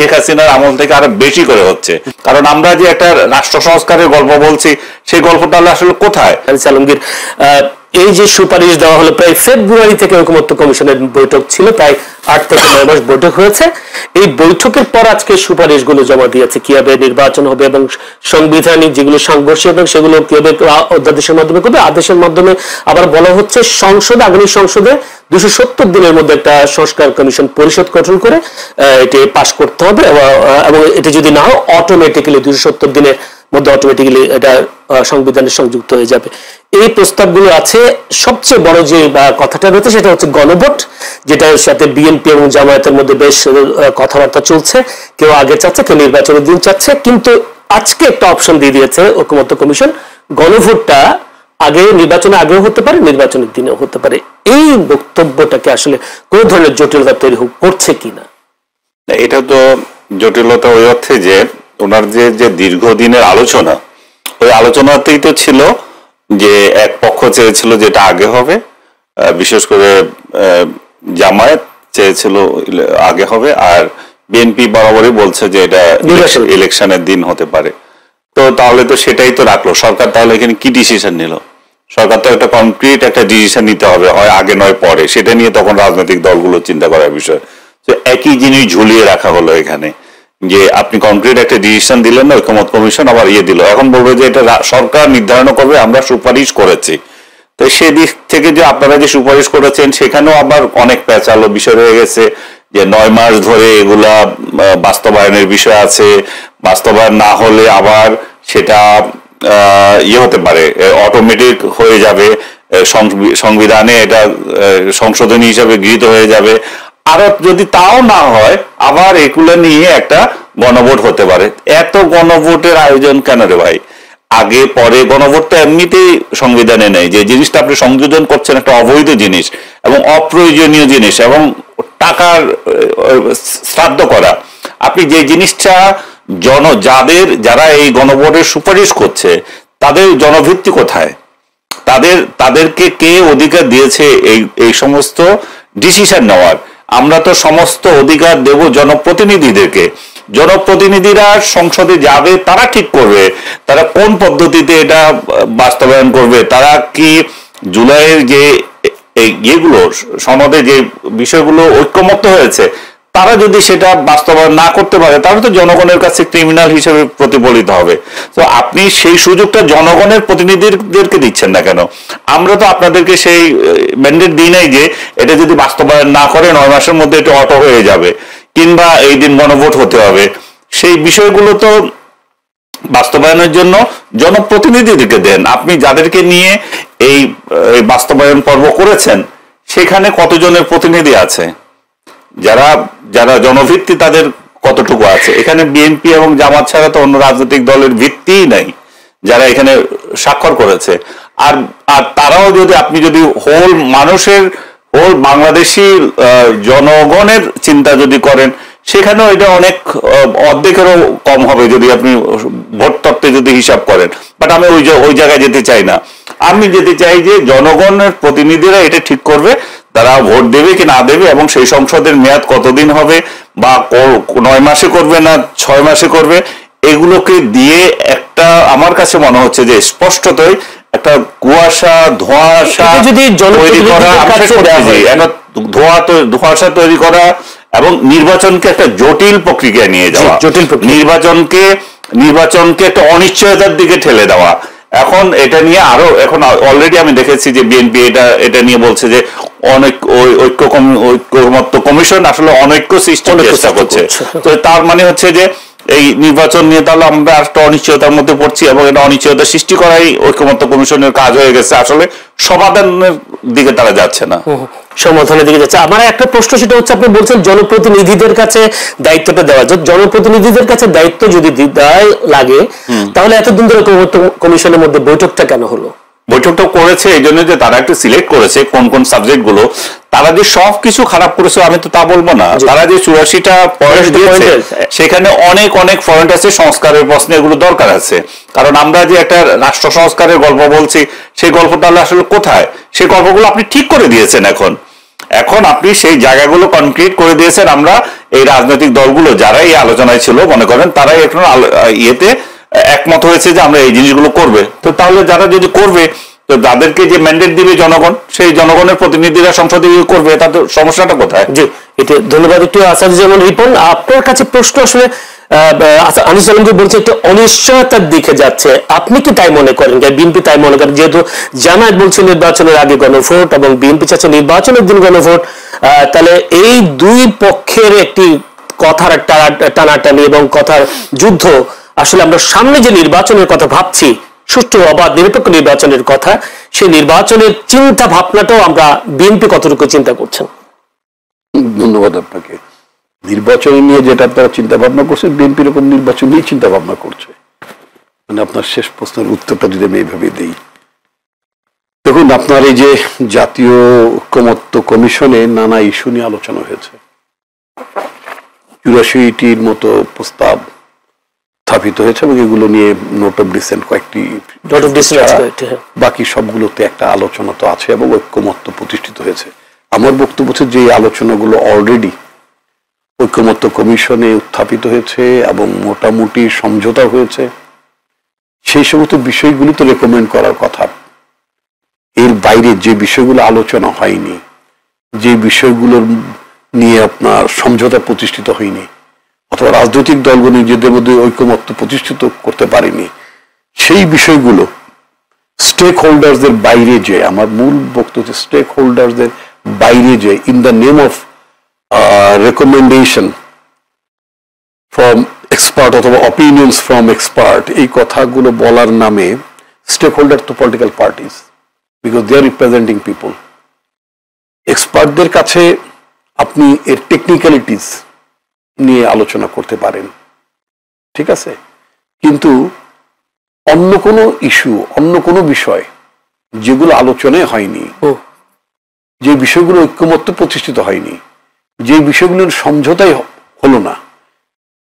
শেখ হাসিনার আমল থেকে আরো বেশি করে হচ্ছে। কারণ আমরা যে একটা রাষ্ট্র সংস্কারের গল্প বলছি, সেই গল্পটা আসলে কোথায়? আলমগীর, এই যে সুপারিশ দেওয়া হলো, প্রায় ফেব্রুয়ারি থেকে ঐকমত্য কমিশনের বৈঠক ছিল, প্রায় 8 থেকে 9 মাস বৈঠক হয়েছে। এই বৈঠকের পর আজকে সুপারিশগুলো জমা দিয়েছে, কিভাবে নির্বাচন হবে এবং সাংবিধানিক যেগুলো সাংঘর্ষিক এবং সেগুলো কিভাবে অধ্যাদেশের মাধ্যমে করবে, আদেশের মাধ্যমে। আবার বলা হচ্ছে সংসদে, আগামী সংসদে 270 দিনের মধ্যে একটা সংস্কার কমিশন পরিষদ গঠন করে এটি পাশ করতে হবে, এবং এটি যদি না হয় অটোমেটিক্যালি 270 দিনের মধ্যে অটোমেটিক্যালি এটা সংবিধানের সংযুক্ত হয়ে যাবে। এই প্রস্তাবগুলো আছে। সবচেয়ে বড় যে কথাটা রয়েছে সেটা হচ্ছে গণভোট, যেটার সাথে বিএনপি এবং জামায়াতের মধ্যে বেশ কথাবার্তা চলছে। কেউ আগে চাচ্ছে, কেউ নির্বাচনের দিন চাচ্ছে, কিন্তু আজকে একটা অপশন দিয়ে দিয়েছে ঐকমত্য কমিশন, গণভোটটা আগে, নির্বাচনে আগেও হতে পারে, নির্বাচনের দিনেও হতে পারে। এই বক্তব্যটাকে আসলে কোন ধরনের জটিলতা তৈরি করছে কিনা? এটা তো জটিলতা ওই অর্থে যে ওনার যে দীর্ঘদিনের আলোচনা, ওই আলোচনাতেই তো ছিল যে এক পক্ষ চেয়েছিল যেটা আগে হবে, বিশেষ করে জামায়াত চেয়েছিল আগে হবে, আর বিএনপি বরাবরই বলছে যে এটা ইলেকশনের দিন হতে পারে। তো তাহলে তো সেটাই তো রাখলো সরকার। তাহলে এখানে কি ডিসিশন নিল সরকার? তো একটা কনক্রিট একটা ডিসিশন নিতে হবে, হয় আগে নয় পরে। সেটা নিয়ে তখন রাজনৈতিক দলগুলো চিন্তা করার বিষয়। তো একই জিনিস ঝুলিয়ে রাখা হলো এখানে, যে আপনি কনক্রিট একটা ডিসিশন দিলেন না, ঐকমত্য কমিশন আবার দিল, এখন বলবে যে এটা সরকার নির্ধারণ করবে, আমরা সুপারিশ করেছি। তো সেদিক থেকে যে আপনারা যে সুপারিশ করেছেন সেখানেও আবার অনেক প্যাঁচালো বিষয় রয়ে গেছে, যে 9 মাস ধরে এগুলা বাস্তবায়নের বিষয় আছে, বাস্তবায়ন না হলে আবার সেটা হতে পারে, অটোমেটিক হয়ে যাবে, সংবিধানে এটা সংশোধনী হিসাবে গৃহীত হয়ে যাবে। আরো যদি তাও না হয়, আবার এগুলো নিয়ে একটা গণভোট হতে পারে। এত গণভোটের আয়োজন কেন রে ভাই? আগে পরে গণভোট তো এমনিতেই সংবিধানে নেই। যে জিনিসটা আপনি সংযোজন করছেন একটা অবৈধ জিনিস এবং অপ্রয়োজনীয় জিনিস এবং টাকার শ্রাদ্ধ করা, আপনি যে জিনিসটা যারা এই গণভোটের সুপারিশ করছে তাদের জনভিত্তি কোথায়? তাদেরকে কে অধিকার দিয়েছে এই সমস্ত ডিসিশন নেওয়ার? আমরা তো সমস্ত অধিকার দেব জনপ্রতিনিধিদেরকে। জনপ্রতিনিধিরা সংসদে যাবে, তারা ঠিক করবে তারা কোন পদ্ধতিতে এটা বাস্তবায়ন করবে। তারা কি জুলাইয়ের যে ইয়েগুলো সনদে যে বিষয়গুলো ঐক্যমত্য হয়েছে, তারা যদি সেটা বাস্তবায়ন না করতে পারে, তাহলে তো জনগণের কাছে ক্রিমিনাল হিসেবে প্রতিফলিত হবে। তো আপনি সেই সুযোগটা জনগণের প্রতিনিধিদেরকে দিচ্ছেন না কেন? আমরা তো আপনাদেরকে সেই ম্যান্ডেট দিই নাই যে এটা যদি বাস্তবায়ন না করে 9 মাসের মধ্যে এটা অটো হয়ে যাবে, কিংবা এই দিন গণভোট হতে হবে। সেই বিষয়গুলো তো বাস্তবায়নের জন্য জনপ্রতিনিধিদেরকে দেন। আপনি যাদেরকে নিয়ে এই বাস্তবায়ন পর্ব করেছেন, সেখানে কতজনের প্রতিনিধি আছে? যারা জনভিত্তি তাদের কতটুকু আছে? এখানে বিএনপি এবং জামাত ছাড়া তো অন্য রাজনৈতিক দলের ভিত্তিই নাই যারা এখানে স্বাক্ষর করেছে। আর তারাও যদি আপনি যদি হোল বাংলাদেশি জনগণের চিন্তা যদি করেন, সেখানেও এটা অনেক অর্ধেকেরও কম হবে যদি আপনি ভোট তত্ত্বে যদি হিসাব করেন। বাট আমি ওই জায়গায় যেতে চাই না। আমি যেতে চাই যে জনগণের প্রতিনিধিরা এটা ঠিক করবে তারা ভোট দেবে কি না দেবে, এবং সেই সংসদের মেয়াদ কতদিন হবে, বা 9 মাসে করবে না 6 মাসে করবে, এগুলোকে দিয়ে একটা আমার কাছে মনে হচ্ছে যে স্পষ্টতই একটা ধোঁয়াশা তৈরি করা এবং নির্বাচনকে একটা জটিল প্রক্রিয়া নিয়ে যাওয়া, নির্বাচনকে একটা অনিশ্চয়তার দিকে ঠেলে দেওয়া। এখন এটা নিয়ে এখন অলরেডি আমি দেখেছি যে বিএনপি এটা নিয়ে বলছে যে ঐক্যমত্য কমিশন আসলে অনৈক্য সৃষ্টির চেষ্টা করছে। তো তার মানে হচ্ছে যে এই নির্বাচন নিয়ে তাহলে আমরা একটা অনিশ্চয়তার মধ্যে পড়ছি, এবং এটা অনিশ্চয়তা সৃষ্টি করাই ঐক্যমত্য কমিশনের কাজ হয়ে গেছে। আসলে সমাধানের দিকে তারা যাচ্ছে না, সমাধানের দিকে যাচ্ছে। আমার একটা প্রশ্ন, সেটা হচ্ছে আপনি বলছেন জনপ্রতিনিধিদের কাছে দায়িত্বটা দেওয়া। জনপ্রতিনিধিদের কাছে দায়িত্ব যদি লাগে, তাহলে এতদিন ধরে কমিশনের মধ্যে বৈঠকটা কেন হলো? বৈঠকটা করেছে এই জন্য যে তারা একটু সিলেক্ট করেছে কোন কোন সাবজেক্ট গুলো। তারা যে সবকিছু খারাপ করেছে আমি তো তা বলবো না। তারা যে 84টা পয়েন্ট দিয়েছে, সেখানে অনেক পয়েন্ট আছে সংস্কারের প্রশ্নে, এগুলো দরকার আছে। কারণ আমরা যে একটা রাষ্ট্র সংস্কারের গল্প বলছি, সেই গল্পটা আসলে কোথায়? সেই গল্পগুলো আপনি ঠিক করে দিয়েছেন। এখন আপনি সেই জায়গাগুলো কনক্রিট করে দিয়েছেন। আমরা এই রাজনৈতিক দলগুলো যারা এই আলোচনায় ছিল মনে করেন তারাই এখন ইয়েতে একমত হয়েছে যে আমরা এই জিনিসগুলো করবে। তো তাহলে যারা যদি করবে, তো তাদেরকে যে ম্যান্ডেট দিবে জনগণ, সেই জনগণের প্রতিনিধিরা সংসদে করবে, তাদের সমস্যাটা কোথায়? জি, এটা ধন্যবাদ। একটু আসাদুজ্জামান রিপন, আপনার কাছে প্রশ্ন আসলে আনিস আলমগীর বলছে একটা অনিশ্চয়তার দিকে যাচ্ছে, আপনি কি তাই মনে করেন? বিএনপি তাই মনে করেন? যেহেতু জামায়াত বলছে নির্বাচনের আগে গণভোট এবং বিএনপি চাচ্ছে নির্বাচনের দিন গণভোট, তাহলে এই দুই পক্ষের একটি কথার টানাটানি এবং কথার যুদ্ধ, আসলে আমরা সামনে যে নির্বাচনের কথা ভাবছি, সুষ্ঠু অবাধ নিরপেক্ষ নির্বাচনের কথা, সেই নির্বাচনের চিন্তা ভাবনাটাও আমরা বিএনপি কতটুকু চিন্তা করছেন? ধন্যবাদ আপনাকে। নির্বাচন নিয়ে যেটা আপনারা চিন্তা ভাবনা করছেন, বিএনপি এরকম নির্বাচন নিয়ে চিন্তা ভাবনা করছে। মানে আপনার শেষ প্রশ্নের উত্তরটা যদি আমি এইভাবে দিই, দেখুন আপনার এই যে জাতীয় ঐকমত্য কমিশনে নানা ইস্যু নিয়ে আলোচনা হয়েছে, 84টির মতো প্রস্তাব স্থাপিত হয়েছে এবং এগুলো নিয়ে নোট অফ ডিসেন্ট কয়েকটি, বাকি সবগুলোতে একটা আলোচনা তো আছে এবং ঐকমত্য প্রতিষ্ঠিত হয়েছে। আমার বক্তব্য হচ্ছে যে আলোচনাগুলো অলরেডি ঐকমত্য কমিশনে উত্থাপিত হয়েছে এবং মোটামুটি সমঝোতা হয়েছে। সেই সমস্ত বিষয়গুলি তো রেকমেন্ড করার কথা। এর বাইরে যে বিষয়গুলো আলোচনা হয়নি, যে বিষয়গুলোর নিয়ে আপনার সমঝোতা প্রতিষ্ঠিত হয়নি, অথবা রাজনৈতিক দলগুলো নিজেদের মধ্যে ঐকমত্য প্রতিষ্ঠিত করতে পারেনি, সেই বিষয়গুলো স্টেক হোল্ডারদের বাইরে যে, আমার মূল বক্তব্য স্টেক হোল্ডারদের বাইরে যে, in the name of recommendation from expert অথবা অপিনিয়ন্স ফ্রম এক্সপার্ট, এই কথাগুলো বলার নামে স্টেক হোল্ডার তো political parties, because they are representing people. এক্সপার্টদের কাছে আপনি এর টেকনিক্যালিটিস নিয়ে আলোচনা করতে পারেন, ঠিক আছে, কিন্তু অন্য কোনো ইস্যু, অন্য কোনো বিষয় যেগুলো আলোচনায় হয়নি, যে বিষয়গুলো ঐকমত্য প্রতিষ্ঠিত হয়নি, যে বিষয়গুলোর সমঝোতাই হলো না,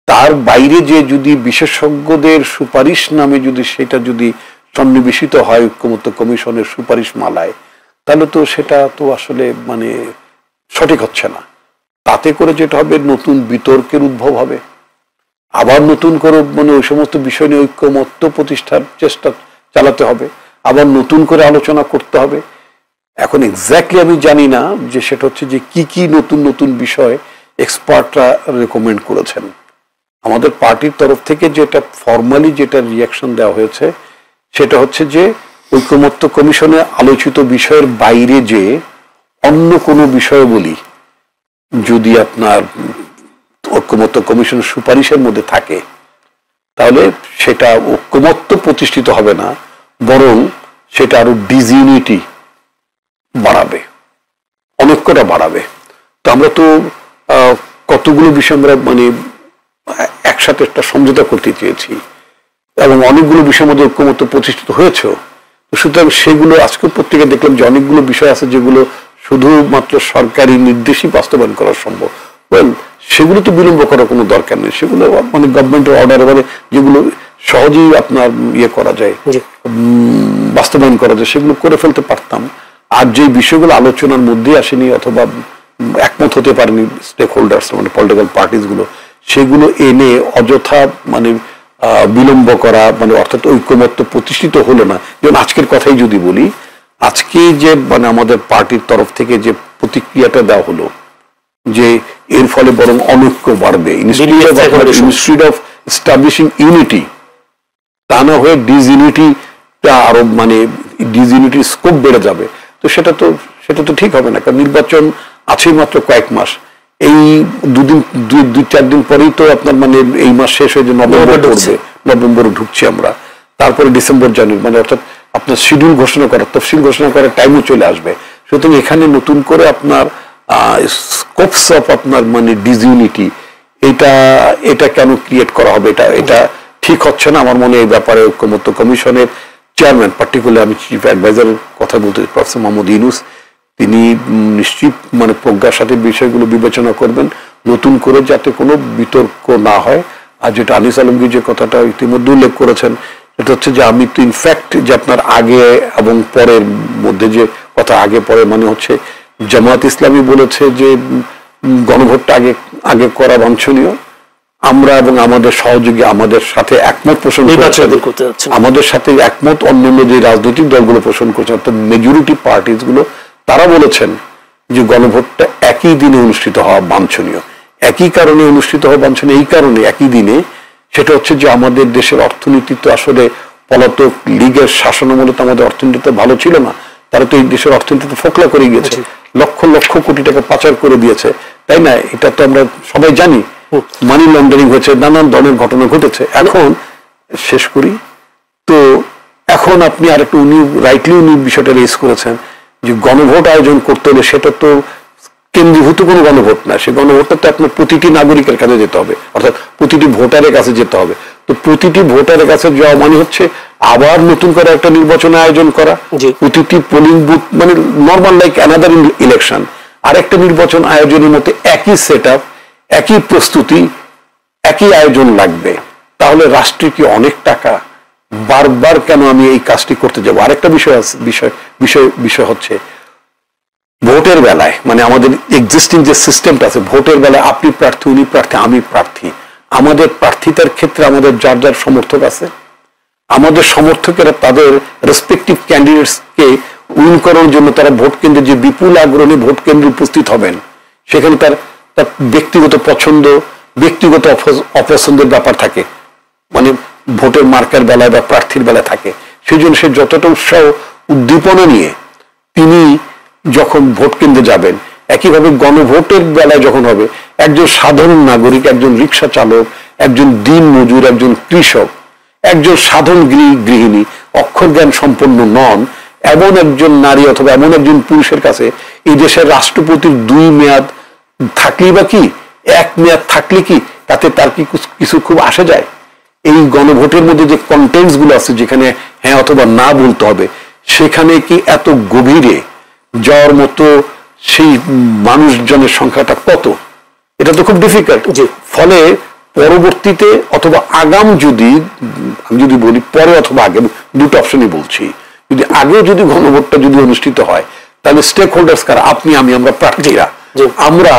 তার বাইরে যে যদি বিশেষজ্ঞদের সুপারিশ নামে যদি সেটা যদি সন্নিবেশিত হয় ঐকমত্য কমিশনের সুপারিশ মালায়, তাহলে তো সেটা তো আসলে মানে সঠিক হচ্ছে না। তাতে করে যেটা হবে, নতুন বিতর্কের উদ্ভব হবে, আবার নতুন করে মানে ওই সমস্ত বিষয় নিয়ে ঐকমত্য প্রতিষ্ঠার চেষ্টা চালাতে হবে, আবার নতুন করে আলোচনা করতে হবে। এখন এক্স্যাক্টলি আমি জানি না যে সেটা হচ্ছে যে কি কি নতুন নতুন বিষয় এক্সপার্টরা রেকমেন্ড করেছেন। আমাদের পার্টির তরফ থেকে যেটা ফর্মালি যেটা রিয়াকশন দেওয়া হয়েছে সেটা হচ্ছে যে ঐকমত্য কমিশনে আলোচিত বিষয়ের বাইরে যে অন্য কোনো বিষয় বলি যদি আপনার ঐকমত্য কমিশনের সুপারিশের মধ্যে থাকে, তাহলে সেটা ঐকমত্য প্রতিষ্ঠিত হবে না, বরং সেটা আরো ডিসইউনিটি বাড়াবে, অনৈক্যটা বাড়াবে। তো আমরা তো কতগুলো বিষয় আমরা মানে একসাথে একটা সমঝোতা করতে চেয়েছি এবং অনেকগুলো বিষয়ের মধ্যে ঐকমত্য প্রতিষ্ঠিত হয়েছেও। সুতরাং সেগুলো আজকে পত্রিকায় দেখলাম যে অনেকগুলো বিষয় আছে যেগুলো শুধুমাত্র সরকারি নির্দেশই বাস্তবায়ন করা সম্ভব। সেগুলো তো বিলম্ব করার কোনো দরকার নেই, সেগুলো মানে গভর্নমেন্টের অর্ডার, মানে যেগুলো সহজেই আপনার ইয়ে করা যায়, বাস্তবায়ন করা যায়, সেগুলো করে ফেলতে পারতাম। আর যে বিষয়গুলো আলোচনার মধ্যে আসেনি অথবা একমত হতে পারেনি স্টেক হোল্ডার্স মানে পলিটিক্যাল পার্টিস গুলো, সেগুলো এনে অযথা মানে বিলম্ব করা, মানে অর্থাৎ ঐকমত্য প্রতিষ্ঠিত হলো না। যেমন আজকের কথাই যদি বলি, আজকে যে মানে আমাদের পার্টির তরফ থেকে যে প্রতিক্রিয়াটা দেওয়া হলো যে এর ফলে বরং অনৈক্য বাড়বে, ইনস্টিটিউট অফ এস্টাবলিশিং ইউনিটি, তা না হয়ে ডিসইউনিটিটা আরো মানে ডিসইউনিটির স্কোপ বেড়ে যাবে। তো সেটা তো ঠিক হবে না, কারণ নির্বাচন আছেই মাত্র কয়েক মাস। এই দুই চার দিন পরেই তো আপনার মানে এই মাস শেষ হয়ে যে নভেম্বরে ঢুকছি আমরা, তারপরে ডিসেম্বর জানুয়ারি, মানে অর্থাৎ আপনার শিডিউল ঘোষণা করার, তফসিল ঘোষণা করার টাইমও চলে আসবে। সুতরাং এখানে নতুন করে আপনার স্কোপস অফ আপনার মানে ডিসইউনিটি এটা কেন ক্রিয়েট করা হবে, এটা ঠিক হচ্ছে না। আমার মনে এই ব্যাপারে ঐকমত্য কমিশনের চেয়ারম্যান, পার্টিকুলার আমি চিফ অ্যাডভাইজারের কথা বলতে প্রফেসর মোহাম্মদ ইউনূস, তিনি নিশ্চিত মানে প্রজ্ঞার সাথে বিষয়গুলো বিবেচনা করবেন, নতুন করে যাতে কোনো বিতর্ক না হয়। আর যেটা আনিস আলমগীর যে কথাটা ইতিমধ্যে উল্লেখ করেছেন, সেটা হচ্ছে যে আমি তো ইনফ্যাক্ট যে আপনার আগে এবং পরের মধ্যে যে কথা, আগে পরে মানে হচ্ছে জামাত ইসলামী বলেছে যে গণভোটটা আগে করা বাঞ্ছনীয়। আমরা এবং আমাদের সহযোগী আমাদের সাথে একমত পোষণ করেছেন, আমাদের সাথে একমত অন্যান্য যে রাজনৈতিক দলগুলো পোষণ করছে অর্থাৎ মেজরিটি পার্টিস গুলো, তারা বলেছেন যে গণভোটটা একই দিনে অনুষ্ঠিত হওয়া বাঞ্ছনীয়। একই কারণে অনুষ্ঠিত হওয়া বাঞ্ছনীয় এই কারণে একই দিনে, সেটা হচ্ছে যে আমাদের দেশের অর্থনীতি তো আসলে পলাতক লীগের শাসনামলে তো আমাদের অর্থনীতি ভালো ছিল না। তারা তো এই দেশের অর্থনীতিতে ফোকলা করে গিয়েছে, লক্ষ লক্ষ কোটি টাকা পাচার করে দিয়েছে, তাই না? এটা তো আমরা সবাই জানি। মানি লন্ডারিং হয়েছে, নানান ধরনের ঘটনা ঘটেছে। এখন শেষ করি তো, এখন আপনি আরেকটু উনি বিষয়টা রেজ করেছেন যে গণভোট আয়োজন করতে হলে সেটা তো কেন্দ্রীভূত কোনো গণভোট না, সে গণভোটটা তো আপনার প্রতিটি নাগরিকের কাছে যেতে হবে, অর্থাৎ প্রতিটি ভোটারের কাছে যেতে হবে। তো প্রতিটি ভোটারের কাছে যাওয়া মানে হচ্ছে আবার নতুন করে একটা নির্বাচন আয়োজন করা, প্রতিটি পোলিং বুথ মানে নর্মাল লাইক অ্যানাদার ইলেকশন, আরেকটা নির্বাচন আয়োজনের মতো একই সেট আপ, একই প্রস্তুতি, একই আয়োজন লাগবে। তাহলে রাষ্ট্রে কি অনেক টাকা? বারবার কেন আমি এই কাজটি করতে যাব? আরেকটা বিষয় হচ্ছে ভোটের বেলায়, মানে আমাদের এক্সিস্টিং যে সিস্টেমটা আছে, ভোটের বেলায় আপনি প্রার্থী, উনি প্রার্থী, আমি প্রার্থী, আমাদের প্রার্থিতার ক্ষেত্রে আমাদের যার যার সমর্থক আছে, আমাদের সমর্থকেরা তাদের রেসপেক্টিভ ক্যান্ডিডেটসকে উইন করার জন্য তারা ভোট কেন্দ্রে যে বিপুল আগ্রহে ভোট কেন্দ্রে উপস্থিত হবেন, সেখানে তার ব্যক্তিগত পছন্দ, ব্যক্তিগত অপছন্দের ব্যাপার থাকে, মানে ভোটের মার্কার বেলায় বা প্রার্থীর বেলায় থাকে। সেই জন্য সে যতটা উৎসাহ উদ্দীপনা নিয়ে তিনি যখন ভোট কেন্দ্রে যাবেন, একইভাবে গণভোটের বেলায় যখন হবে, একজন সাধারণ নাগরিক, একজন রিক্সা চালক, একজন দিন মজুর, একজন কৃষক, একজন সাধারণ গৃহিণী, অক্ষর জ্ঞান সম্পন্ন নন এমন একজন নারী অথবা এমন একজন পুরুষের কাছে এই দেশের রাষ্ট্রপতির 2 মেয়াদ থাকলেই বা কি, 1 মেয়াদ থাকলে কি তাতে তার কি কিছু খুব আসে যায়? এই গণভোটের মধ্যে যে কন্টেন্টস গুলো আছে, যেখানে হ্যাঁ অথবা না বলতে হবে, সেখানে কি এত গভীরে যাওয়ার মতো সেই মানুষজনের সংখ্যাটা কত? এটা তো খুব ডিফিকাল্ট। ফলে পরবর্তীতে অথবা আগাম আমি যদি বলি পরে অথবা আগে, দুটো অপশনই বলছি, যদি আগে যদি গণভোটটা যদি অনুষ্ঠিত হয়, তাহলে স্টেক হোল্ডার্স কারা? আপনি, আমরা প্রার্থীরা, আমরা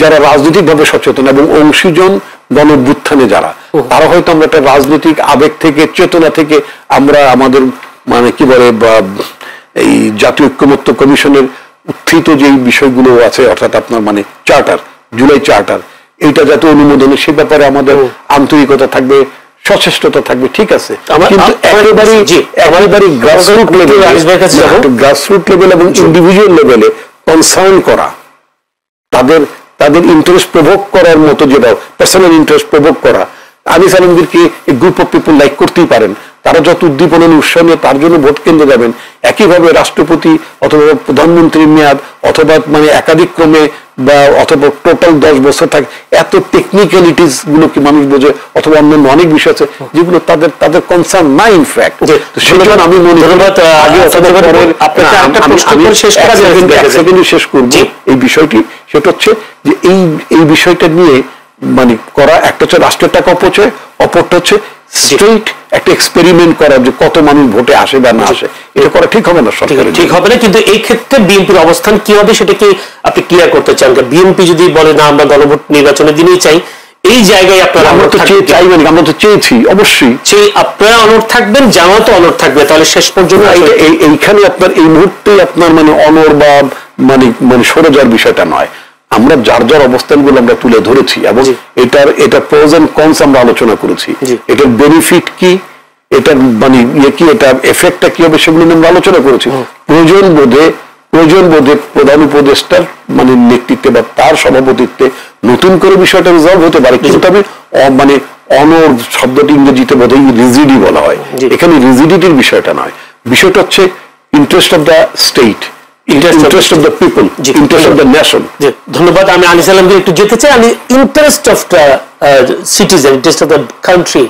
যারা রাজনৈতিকভাবে সচেতন এবং অংশীজন গণঅভ্যুত্থানে যারা, তারা হয়তো আমরা একটা রাজনৈতিক আবেগ থেকে, চেতনা থেকে আমরা আমাদের মানে কি বলে এই জাতীয় ঐক্যমত্য কমিশনের উত্থিত যে বিষয়গুলো আছে, অর্থাৎ আপনার মানে চার্টার, জুলাই চার্টার, এইটা যাতে অনুমোদনে, সে ব্যাপারে আমাদের আন্তরিকতা থাকবে, সচেষ্টতা থাকবে, ঠিক আছে। কিন্তু একেবারে গ্রাসরুট লেভেল এবং ইন্ডিভিজুয়াল লেভেলে কনসার্ন করা, তাদের ইন্টারেস্ট প্রভোগ করার মতো, যেটা পার্সোনাল ইন্টারেস্ট প্রভোগ করা, আনিস আলমগীরকে এই গ্রুপ অফ পিপল লাইক করতেই পারেন, তারা যত উদ্দীপনা উৎসাহ নিয়ে তার জন্য ভোট কেন্দ্রে যাবেন। একইভাবে রাষ্ট্রপতি অথবা প্রধানমন্ত্রীর মেয়াদ অথবা মানে একাধিক ক্রমে বা অথবা টোটাল 10 বছর থাকে, এত টেকনিক্যালিটিস গুলো কি মানুষ বোঝে? অথবা অন্যান্য অনেক বিষয় আছে যেগুলো তাদের কনসার্ন না ইনফ্যাক্ট। সেই জন্য আমি মনে করি শেষ করব এই বিষয়টি, সেটা হচ্ছে যে এই বিষয়টা নিয়ে মানে করা, একটা হচ্ছে রাষ্ট্রের টাকা অপচয়, অপরটা হচ্ছে স্ট্রেট একটা এক্সপেরিমেন্ট করা যে কত মানুষ ভোটে আসে বা না আসে, এটা করা ঠিক হবে না, ঠিক হবে না। কিন্তু এই ক্ষেত্রে বিএনপির অবস্থান কি হবে সেটা কি আপনি ক্লিয়ার করতে চান? বিএনপি যদি বলে না আমরা গণভোট নির্বাচনের দিনেই চাই, এই জায়গায় আপনারা, আমরা তো চাইবেন, আমরা তো চেয়েছি, অবশ্যই আপনারা অনড় থাকবেন, জামাতও অনড় থাকবে, তাহলে শেষ পর্যন্ত এইখানে আপনার এই মুহূর্তে আপনার মানে অনড় বা মানে সরে যাওয়ার বিষয়টা নয়, আমরা যার যার অবস্থানগুলো আমরা তুলে ধরেছি এবং এটার প্রোজ এন্ড কনস আমরা আলোচনা করেছি, এটার বেনিফিট কি, এটার মানে কি, এটা এফেক্টটা কি হবে, সেগুলো আমরা আলোচনা করেছি। প্রয়োজন বোধে প্রধান উপদেষ্টার মানে নেতৃত্বে বা তার সভাপতিত্বে নতুন করে বিষয়টা রিজলভ হতে পারে, কিন্তু আমি মানে অনড় শব্দটি ইংরেজিতে বোধহয় রিজিডি বলা হয়, এখানে রিজিডিটির বিষয়টা নয়, বিষয়টা হচ্ছে interest of the state, interest of the people, interest of the nation. ধন্যবাদ। আমি আনিস আলমগীর একটু যেতে চাই, আমি interest of the citizen, interest of the country,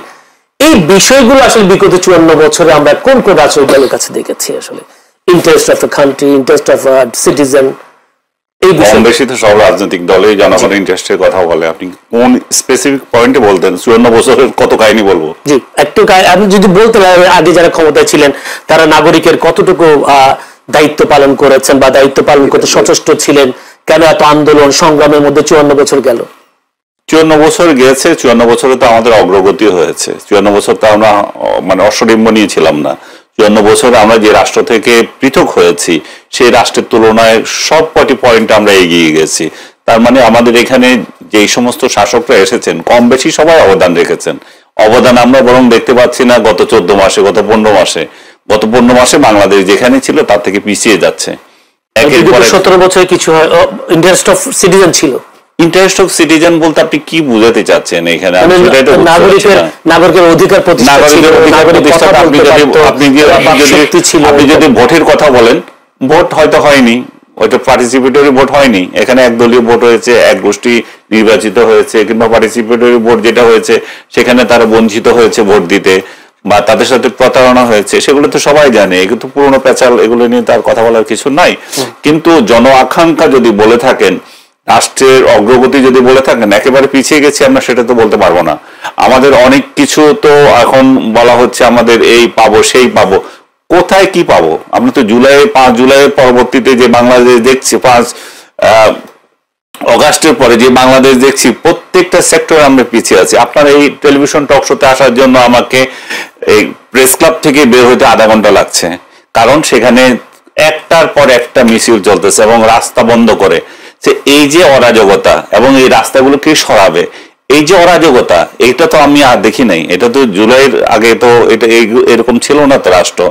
এই বিষয়গুলো আসলে বিগত 54 বছরে আমরা কোন কোন রাজনৈতিক দলের কাছে দেখেছি? আসলে interest of the country, interest of citizen, এই বিষয় বেশি তো সব রাজনৈতিক দলেই জনগণের ইন্টারেস্টের কথা বলে। আপনি কোন স্পেসিফিক পয়েন্টে বলতেন? 54 বছরের কত কাহিনী বলবো? জি, একটু আপনি যদি বলতেন আগে যারা ক্ষমতায় ছিলেন তারা নাগরিকের কতটুকু দায়িত্ব পালন করেছেন বা দায়িত্ব পালন করতে সচেষ্ট ছিলেন, কেন এত আন্দোলন সংগ্রামের মধ্যে 54 বছর গেল? 54 বছর গেছে, 54 বছরে তো আমাদের অগ্রগতি হয়েছে। 54 বছর তো আমরা মানে অসম্মানীয় ছিলাম না। 54 বছরে আমরা যে রাষ্ট্র থেকে পৃথক হয়েছি সেই রাষ্ট্রের তুলনায় সব কটি পয়েন্ট আমরা এগিয়ে গেছি। তার মানে আমাদের এখানে যেই সমস্ত শাসকরা এসেছেন কম বেশি সবাই অবদান রেখেছেন। অবদান আমরা বরং দেখতে পাচ্ছি না গত 14 মাসে, গত 15 মাসে। গত 15 মাসে বাংলাদেশ যেখানে ছিল তার থেকে পিছিয়ে যাচ্ছে। 17 বছরে কিছু ইন্টারেস্ট অফ সিটিজেন ছিল। ইন্টারেস্ট অফ সিটিজেন বলতে আপনি কি বুঝাতে চাচ্ছেন এখানে? নাগরিকের অধিকার প্রতিষ্ঠা ছিল, আপনি যদি ভোটের কথা বলেন, ভোট হয়তো হয়নি, ওইটা পার্টিসিপেটরি ভোট হয়নি। এখানে একদলীয় ভোট হয়েছে, এক গোষ্ঠী নির্বাচিত হয়েছে, কিংবা পার্টিসিপেটরি ভোট যেটা হয়েছে সেখানে তারা বঞ্চিত হয়েছে ভোট দিতে, বা তাদের সাথে প্রতারণা হয়েছে, সেগুলো তো সবাই জানে। কিন্তু পুরনো পেঁচাল, এগুলো নিয়ে তার কথা বলার কিছু নাই। কিন্তু জন আকাঙ্ক্ষা যদি বলে থাকেন, রাষ্ট্রের অগ্রগতি যদি বলে থাকেন, একেবারে পিছিয়ে গেছি আমরা সেটা তো বলতে পারবো না। আমাদের অনেক কিছু তো এখন বলা হচ্ছে আমাদের এই পাবো সেই পাবো, কোথায় কি পাবো? আমরা তো 5 জুলাইয়ের পরবর্তীতে যে বাংলাদেশ দেখছি, 5 অগাস্টের পরে যে বাংলাদেশ দেখছি, প্রত্যেকটা সেক্টরে আমরা পিছিয়ে আছি। আপনার এই টেলিভিশন টক শোতে আসার জন্য আমাকে এই প্রেস ক্লাব থেকে বের হইতে আধা ঘন্টা লাগছে, কারণ সেখানে একটার পর একটা মিছিল চলতেছে এবং রাস্তা বন্ধ করে। এই যে অরাজকতা এবং এই রাস্তাগুলো কে সরাবে, এই যে অরাজকতা, এটা তো আমি আর দেখি নাই। এটা তো জুলাইয়ের আগে তো এটা এরকম ছিল না তো। রাষ্ট্র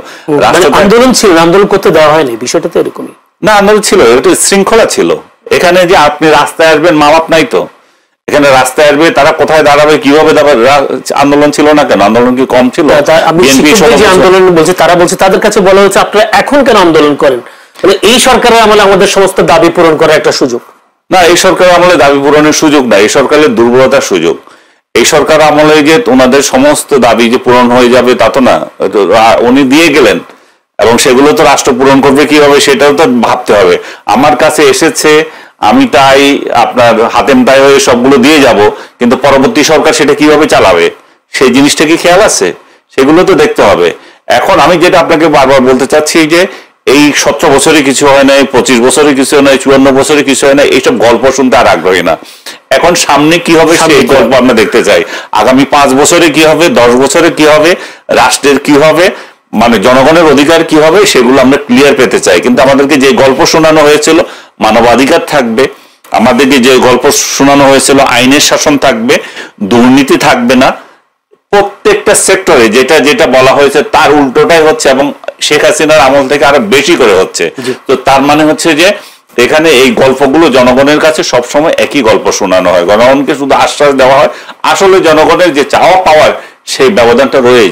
আন্দোলন ছিল, আন্দোলন করতে দেওয়া হয়নি, বিষয়টা তো এরকমই না। আন্দোলন ছিল, এটা শৃঙ্খলা ছিল। এখানে যে আপনি রাস্তায় আসবেন মা বাপ নাই তো, এখানে রাস্তায় আসবে, তারা কোথায় দাঁড়াবে, কিভাবে দাঁড়াবে, আন্দোলন ছিল না কেন? আন্দোলন কি কম ছিল? আন্দোলন বলছে, তারা বলছে তাদের কাছে বলা হচ্ছে আপনারা এখন কেন আন্দোলন করেন? এই সরকারের আমলে আমাদের সমস্ত দাবি পূরণ করার একটা সুযোগ না। এই সরকারের আমলে দাবি পূরণের সুযোগ না, এই সরকারের দুর্বলতার সুযোগ। এই সরকার আমলে যে ওনাদের সমস্ত দাবি যে পূরণ হয়ে যাবে তা তো না। উনি দিয়ে গেলেন এবং সেগুলো তো রাষ্ট্র পূরণ করবে কিভাবে সেটাও তো ভাবতে হবে। আমার কাছে এসেছে, আমি তাই আপনার হাতেম তাই হয়ে সবগুলো দিয়ে যাব, কিন্তু পরবর্তী সরকার সেটা কিভাবে চালাবে সেই জিনিসটা কি খেয়াল আছে? সেগুলো তো দেখতে হবে। এখন আমি যেটা আপনাকে বারবার বলতে চাচ্ছি যে এই 17 বছরে কিছু হয় নাই, 25 বছরে কিছু হয় নাই, 54 বছরে কিছু হয় না, এইসব গল্প শুনতে আর আগ্রহী না। এখন সামনে কি হবে সেই গল্প আমরা দেখতে চাই। আগামী 5 বছরে কি হবে, 10 বছরে কি হবে, রাষ্ট্রের কি হবে, মানে জনগণের অধিকার কি হবে, সেগুলো আমরা ক্লিয়ার পেতে চাই। কিন্তু আমাদেরকে যে গল্প শোনানো হয়েছিল মানবাধিকার থাকবে, আমাদেরকে যে গল্প শোনানো হয়েছিল আইনের শাসন থাকবে, দুর্নীতি থাকবে না, প্রত্যেকটা সেক্টরে যেটা যেটা বলা হয়েছে তার উল্টোটাই হচ্ছে এবং শেখ হাসিনার আমল থেকে আরো বেশি করে হচ্ছে। তো তার মানে হচ্ছে যে এখানে এই গল্পগুলো জনগণের কাছে সবসময় একই গল্প শোনানো হয়, জনগণকে শুধু আশ্বাস দেওয়া হয়, আসলে জনগণের যে চাওয়া পাওয়ার সেই ব্যবধানটা রয়ে যায়।